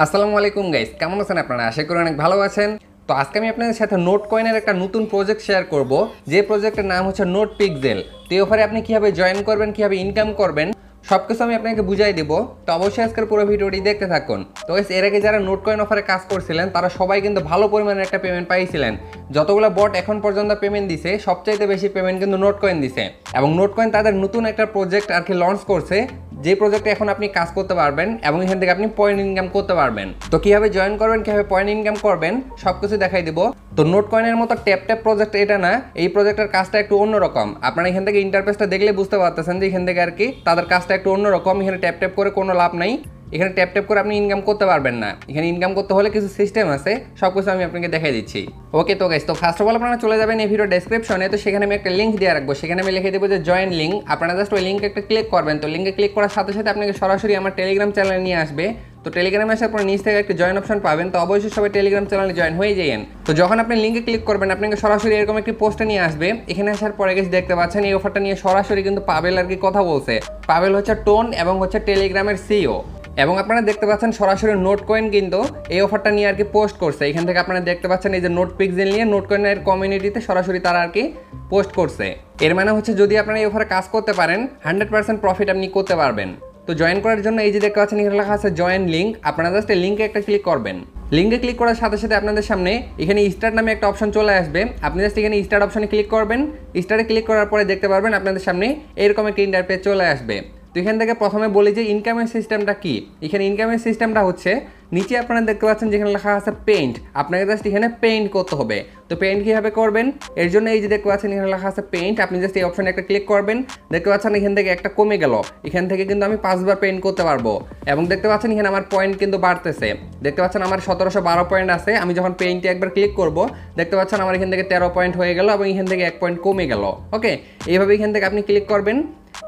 আসসালামু আলাইকুম গাইস, কেমন আছেন আপনারা? আশা করি অনেক ভালো আছেন। তো আজকে আমি আপনাদের সাথে নোট কয়েনের একটা নতুন প্রজেক্ট শেয়ার করব, যে প্রজেক্টের নাম হচ্ছে নোট পিক্সেল। তো এই অফারে আপনি কিভাবে জয়েন করবেন, কিভাবে ইনকাম করবেন, সব কিছু আমি আপনাকে বুঝাই দিব। তো অবশ্যই আজকের পুরো ভিডিওটি দেখতে থাকুন। তো গাইস, এর আগে যারা নোট কয়েন অফারে কাজ করছিলেন তারা সবাই কিন্তু ভালো পরিমাণের একটা পেমেন্ট পাইছিলেন। যতগুলো বট এখন পর্যন্ত পেমেন্ট দিছে, সবচাইতে বেশি পেমেন্ট কিন্তু নোট কয়েন দিছে। এবং নোট কয়েন তাদের নতুন একটা প্রজেক্ট আর কি লঞ্চ করছে, যে প্রজেক্টে এখন আপনি কাজ করতে পারবেন এবং এখান থেকে আপনি পয়েন্ট ইনকাম করতে পারবেন। তো কিভাবে জয়েন করবেন, কিভাবে পয়েন্ট ইনকাম করবেন, সবকিছু দেখাই দিব। তো নোট কয়েনের মতো ট্যাপ ট্যাপ প্রজেক্ট এটা না, এই প্রজেক্টের কাজটা একটু অন্যরকম। আপনারা এখান থেকে ইন্টারফেসটা দেখলে বুঝতে পারতেছেন যে এখান থেকে আর কি তাদের কাজটা একটু অন্যরকম। এখানে ট্যাপ ট্যাপ করে কোনো লাভ নাই, এখানে ট্যাপ ট্যাপ করে আপনি ইনকাম করতে পারবেন না। এখানে ইনকাম করতে হলে কিছু সিস্টেম আছে, সব কিছু আমি আপনাকে দেখাই দিচ্ছি। ওকে তো গাইস, তো ফার্স্ট অফ অল আপনারা চলে যাবেন এই ভিডিও ডেসক্রিপশনে। তো সেখানে আমি একটা লিঙ্ক দিয়ে রাখবো, সেখানে আমি লিখে দেবো যে জয়েন লিঙ্ক। আপনারা জাস্ট ওই লিঙ্কে একটা ক্লিক করবেন। তো লিঙ্কে ক্লিক করার সাথে সাথে আপনাকে সরাসরি আমার টেলিগ্রাম চ্যানেলে নিয়ে আসবে। তো টেলিগ্রামে আসার পর নিচ থেকে একটা জয়েন অপশন পাবেন। তো অবশ্যই সবাই টেলিগ্রাম চ্যানেলে জয়েন হয়ে যাবেন। তো যখন আপনি লিঙ্কে ক্লিক করবেন, আপনাকে সরাসরি এরকম একটি পোস্টে নিয়ে আসবে। এখানে আসার পরে গেছে দেখতে পাচ্ছেন এই অফারটা নিয়ে সরাসরি কিন্তু পাবেল আর কি কথা বলছে। পাবেল হচ্ছে টোন এবং হচ্ছে টেলিগ্রামের সিইও। এবং আপনারা দেখতে পাচ্ছেন সরাসরি নোট কয়েন কিন্তু এই অফারটা নিয়ে আর কি পোস্ট করছে। এখান থেকে আপনারা দেখতে পাচ্ছেন এই যে নোট পিক্সেল নিয়ে নোট কয়েনের কমিউনিটিতে সরাসরি তারা আর কি পোস্ট করছে। এর মানে হচ্ছে যদি আপনারা এই অফারে কাজ করতে পারেন 100% প্রফিট আপনি করতে পারবেন। তো জয়েন করার জন্য এই যে দেখতে পাচ্ছেন এখানে লেখা আছে জয়েন লিঙ্ক। আপনারা জাস্ট এই লিঙ্কে একটা ক্লিক করবেন। লিঙ্কে ক্লিক করার সাথে সাথে আপনাদের সামনে এখানে স্টার্ট নামে একটা অপশন চলে আসবে। আপনি জাস্ট এখানে স্টার্ট অপশনে ক্লিক করবেন। স্টার্টে ক্লিক করার পরে দেখতে পারবেন আপনাদের সামনে এরকম একটা ইন্টারফেস চলে আসবে। তো এখান থেকে প্রথমে বলি যে ইনকামের সিস্টেমটা কি। এখানে ইনকামের সিস্টেমটা হচ্ছে নিচে আপনারা দেখতে পাচ্ছেন যেখানে লেখা আছে পেইন্ট। আপনাকে জাস্ট এখানে পেইন্ট করতে হবে। তো পেইন্ট কীভাবে করবেন, এর জন্য এই যে দেখতে পাচ্ছেন এখানে লেখা আছে পেইন্ট। আপনি জাস্ট এই অপশনে একটা ক্লিক করবেন। দেখতে পাচ্ছেন এখান থেকে একটা কমে গেল, এখান থেকে কিন্তু আমি 5 বার পেইন্ট করতে পারবো। এবং দেখতে পাচ্ছেন এখানে আমার পয়েন্ট কিন্তু বাড়তেছে। দেখতে পাচ্ছেন আমার 1712 পয়েন্ট আছে। আমি যখন পেইন্টে একবার ক্লিক করব, দেখতে পাচ্ছেন আমার এখান থেকে 13 পয়েন্ট হয়ে গেল এবং এখান থেকে 1 পয়েন্ট কমে গেল। ওকে, এইভাবে এখান থেকে আপনি ক্লিক করবেন।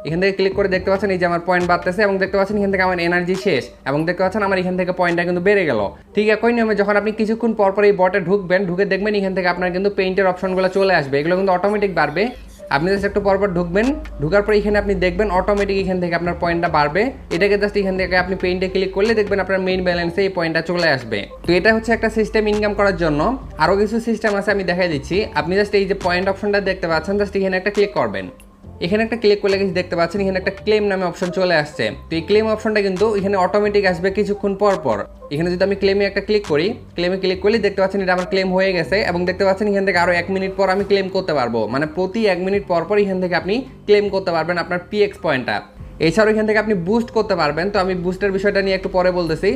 এখান থেকে ক্লিক করে দেখতে পাচ্ছেন এই যে আমার পয়েন্ট বাড়তেছে এবং দেখতে পাচ্ছেন এখান থেকে আমার এনার্জি শেষ এবং দেখতে পাচ্ছেন আমার এখান থেকে পয়েন্টটা কিন্তু বেড়ে গেল। ঠিক একই নিয়মে যখন আপনি কিছুক্ষণ পর পর এই বটে ঢুকবেন, ঢুকে দেখবেন এখান থেকে আপনার কিন্তু পেইন্টের অপশনগুলো চলে আসবে। এগুলো কিন্তু অটোমেটিক বাড়বে। আপনি জাস্ট একটু পরপর ঢুকবেন, ঢুকার পর এখানে আপনি দেখবেন অটোমেটিক এখান থেকে আপনার পয়েন্টটা বাড়বে। এটাকে জাস্ট এখান থেকে আপনি পেইন্টে ক্লিক করলে দেখবেন আপনার মেইন ব্যালেন্সে এই পয়েন্টটা চলে আসবে। তো এটা হচ্ছে একটা সিস্টেম ইনকাম করার জন্য। আরও কিছু সিস্টেম আছে, আমি দেখাই দিচ্ছি। আপনি জাস্ট এই যে পয়েন্ট অপশনটা দেখতে পাচ্ছেন, জাস্ট এখানে একটা ক্লিক করবেন। এখানে একটা ক্লিক করলে কিছু দেখতে পাচ্ছেন এখানে একটা ক্লেম নামে অপশন চলে আসছে। তো এই ক্লেম অপশনটা কিন্তু এখানে অটোমেটিক আসবে কিছুক্ষণ পর পর। এখানে যদি আমি ক্লেমে একটা ক্লিক করি, ক্লেমে ক্লিক করলে দেখতে পাচ্ছেন এটা আমার ক্লেম হয়ে গেছে এবং দেখতে পাচ্ছেন এখান থেকে আরও 1 মিনিট পর আমি ক্লেম করতে পারবো। মানে প্রতি 1 মিনিট পর পর এখান থেকে আপনি ক্লেম করতে পারবেন আপনার পিএক্স পয়েন্টটা। এছাড়াও এখান থেকে আপনি বুস্ট করতে পারবেন। তো আমি বুস্টের বিষয়টা নিয়ে একটু পরে বলতেছি।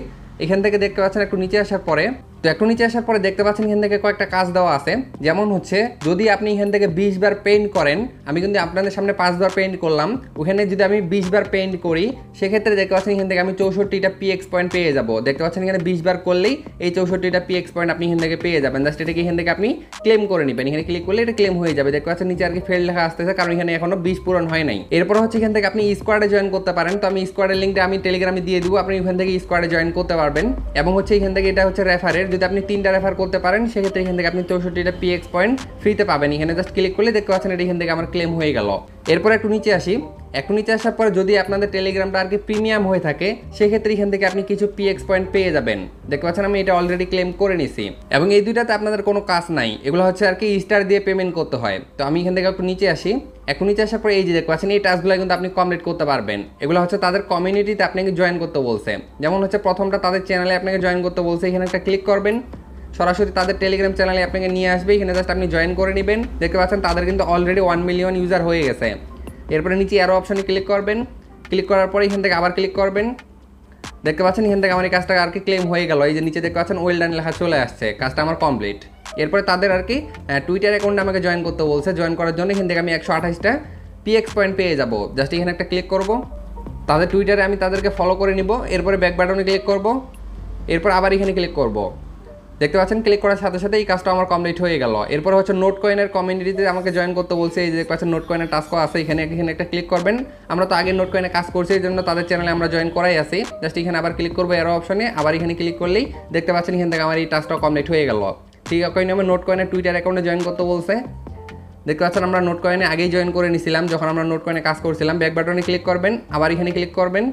এখান থেকে দেখতে পাচ্ছেন একটু নিচে আসার পরে, তো একটু নিচে আসার পরে দেখতে পাচ্ছেন এখান থেকে কয়েকটা কাজ দেওয়া আছে। যেমন হচ্ছে যদি আপনি এখান থেকে 20 বার পেইন্ট করেন, আমি কিন্তু আপনাদের সামনে 5 বার পেইন্ট করলাম, ওখানে যদি আমি 20 বার পেইন্ট করি সেক্ষেত্রে দেখতে পাচ্ছেন এখান থেকে আমি 64টা পিএক্স পয়েন্ট পেয়ে যাবো। দেখতে পাচ্ছেন এখানে 20 বার করলেই এই 64টা পিএক্স পয়েন্ট আপনি এখান থেকে পেয়ে যাবেন। জাস্ট এটাকে এখান থেকে আপনি ক্লেম করে নেবেন। এখানে ক্লিক করলে এটা ক্লেম হয়ে যাবে। দেখতে পাচ্ছেন নিচে আর কি ফেল লেখা আসতেছে, কারণ এখানে এখনো 20 পূরণ হয় নাই। এরপর হচ্ছে এখান থেকে আপনি স্কোয়াডে জয়েন করতে পারেন। তো আমি স্কোয়াডের লিঙ্কটা আমি টেলিগ্রামে দিয়ে দিব, আপনি এখান থেকে স্কোয়াডে জয়েন করতে পারবেন। এবং হচ্ছে এখান থেকে এটা হচ্ছে রেফারের, যদি আপনি 3টা রেফার করতে পারেন সেক্ষেত্রে এখান থেকে আপনি 64টা পিএক্স পয়েন্ট ফ্রিতে পাবেন। এখানে জাস্ট ক্লিক করলে দেখতে পাচ্ছেন এটা এখান থেকে আমার ক্লেম হয়ে গেল। এরপর একটু নিচে আসি। একটু নিচে আসার পরে যদি আপনাদের টেলিগ্রামটা আর কি প্রিমিয়াম হয়ে থাকে সেক্ষেত্রে এখান থেকে আপনি কিছু পিএক্স পয়েন্ট পেয়ে যাবেন। দেখতে পাচ্ছেন আমি এটা অলরেডি ক্লেম করে নিছি এবং এই দুইটাতে আপনাদের কোনো কাজ নাই, এগুলো হচ্ছে আর কি স্টার দিয়ে পেমেন্ট করতে হয়। তো আমি এখান থেকে একটু নিচে আসি। একটু নিচে আসার পরে এই যে দেখতে পাচ্ছেন এই টাস্কগুলো কিন্তু আপনি কমপ্লিট করতে পারবেন। এগুলো হচ্ছে তাদের কমিউনিটিতে আপনাকে জয়েন করতে বলছে। যেমন হচ্ছে প্রথমটা তাদের চ্যানেলে আপনাকে জয়েন করতে বলছে, এখানে একটা ক্লিক করবেন, সরাসরি তাদের টেলিগ্রাম চ্যানেলে আপনাকে নিয়ে আসবে। এখানে জাস্ট আপনি জয়েন করে নেবেন। দেখতে পাচ্ছেন তাদের কিন্তু অলরেডি 1 মিলিয়ন ইউজার হয়ে গেছে। এরপরে নিচে আরও অপশনে ক্লিক করবেন। ক্লিক করার পরে এখান থেকে আবার ক্লিক করবেন। দেখতে পাচ্ছেন এখান থেকে আমার এই কাজটা আর কি ক্লেম হয়ে গেল। এই যে নিচে দেখতে পাচ্ছেন ওয়েল ডান লেখা চলে আসছে, কাজটা আমার কমপ্লিট। এরপরে তাদের আর কি টুইটার অ্যাকাউন্টে আমাকে জয়েন করতে বলছে। জয়েন করার জন্য এখান থেকে আমি 128টা পিএক্স পয়েন্ট পেয়ে যাব। জাস্ট এখানে একটা ক্লিক করব, তাদের টুইটারে আমি তাদেরকে ফলো করে নিব। এরপরে ব্যাক বাটনে ক্লিক করব, এরপর আবার এখানে ক্লিক করব। দেখতে পাচ্ছেন ক্লিক করার সাথে সাথে এই কাজটা আমার কমপ্লিট হয়ে গেল। এরপর হচ্ছে নোট কয়েনের কমিউনিটিতে আমাকে জয়েন করতে বলছে। এই যে দেখতে পাচ্ছেন নোট কয়েনের টাস্কও আছে, এখানে একটা ক্লিক করবেন। আমরা তো আগে নোট কয়েনে কাজ করছি, এই জন্য তাদের চ্যানেলে আমরা জয়েন করাই আছি। জাস্ট এখানে আবার ক্লিক করবো এরো অপশনে, আবার এখানে ক্লিক করলেই দেখতে পাচ্ছেন এখান থেকে আমার এই টাস্কটা কমপ্লিট হয়ে গেল। ঠিক একই নিয়মে নোট কয়েনের টুইটার অ্যাকাউন্টে জয়েন করতে বলছে। দেখতে পাচ্ছেন আমরা নোট কয়েনে আগেই জয়েন করে নিছিলাম যখন আমরা নোট কয়েনে কাজ করছিলাম। ব্যাক বাটনে ক্লিক করবেন, আবার এখানে ক্লিক করবেন।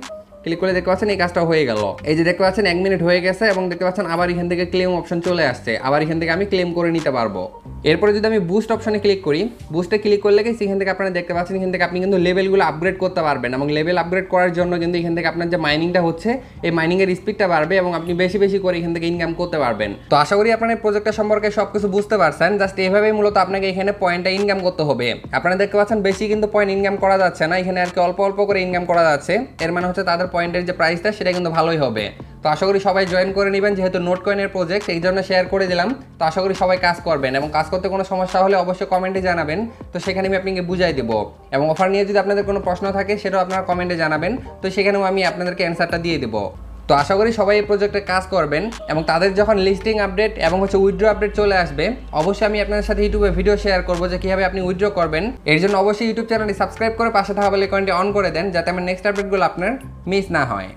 ক্লিক করলে দেখতে পাচ্ছেন এই কাজটা হয়ে গেল। এই যে দেখতে পাচ্ছেন 1 মিনিট হয়ে গেছে এবং দেখতে পাচ্ছেন আবার এখান থেকে ক্লেম অপশন চলে আসছে, আবার এখান থেকে আমি ক্লেম করে নিতে পারবো। এরপরে যদি আমি বুস্ট অপশনে ক্লিক করি, বুস্টে ক্লিক করলে এখান থেকে আপনারা দেখতে পাচ্ছেন এখান থেকে আপনি কিন্তু লেভেলগুলো আপগ্রেড করতে পারবেন এবং লেভেল আপগ্রেড করার জন্য কিন্তু এখান থেকে আপনার যে মাইনিংটা হচ্ছে এই মাইনিংয়ের স্পিডটা বাড়বে এবং আপনি বেশি বেশি করে এখান থেকে ইনকাম করতে পারবেন। তো আশা করি আপনার এই প্রজেক্টটা সম্পর্কে সবকিছু বুঝতে পারছেন। জাস্ট এইভাবেই মূলত আপনাকে এখানে পয়েন্টটা ইনকাম করতে হবে। আপনারা দেখতে পাচ্ছেন বেশি কিন্তু পয়েন্ট ইনকাম করা যাচ্ছে না, এখানে আর কি অল্প অল্প করে ইনকাম করা যাচ্ছে। এর মানে হচ্ছে তাদের পয়েন্টের যে প্রাইসটা সেটা কিন্তু ভালোই হবে। তো আশা করি সবাই জয়েন করে নেবেন, যেহেতু নোট কয়েনের প্রজেক্ট এই জন্য শেয়ার করে দিলাম। তো আশা করি সবাই কাজ করবেন এবং কাজ করতে কোনো সমস্যা হলে অবশ্যই কমেন্টে জানাবেন, তো সেখানে আমি আপনাকে বুঝাই দেবো। এবং অফার নিয়ে যদি আপনাদের কোনো প্রশ্ন থাকে সেটাও আপনারা কমেন্টে জানাবেন, তো সেখানেও আমি আপনাদেরকে অ্যান্সারটা দিয়ে দেবো। তো আশা করি সবাই এই প্রজেক্টে কাজ করবেন এবং তাদের যখন লিস্টিং আপডেট এবং উইথড্র আপডেট চলে আসবে অবশ্যই আমি আপনাদের সাথে ইউটিউবে ভিডিও শেয়ার করবো যে কীভাবে আপনি উইথড্র করবেন। এর জন্য অবশ্যই ইউটিউব চ্যানেলটি সাবস্ক্রাইব করে পাশে থাকা বেল আইকনটি অন করে দেন, যাতে আমার নেক্সট আপডেটগুলো আপনার মিস না হয়।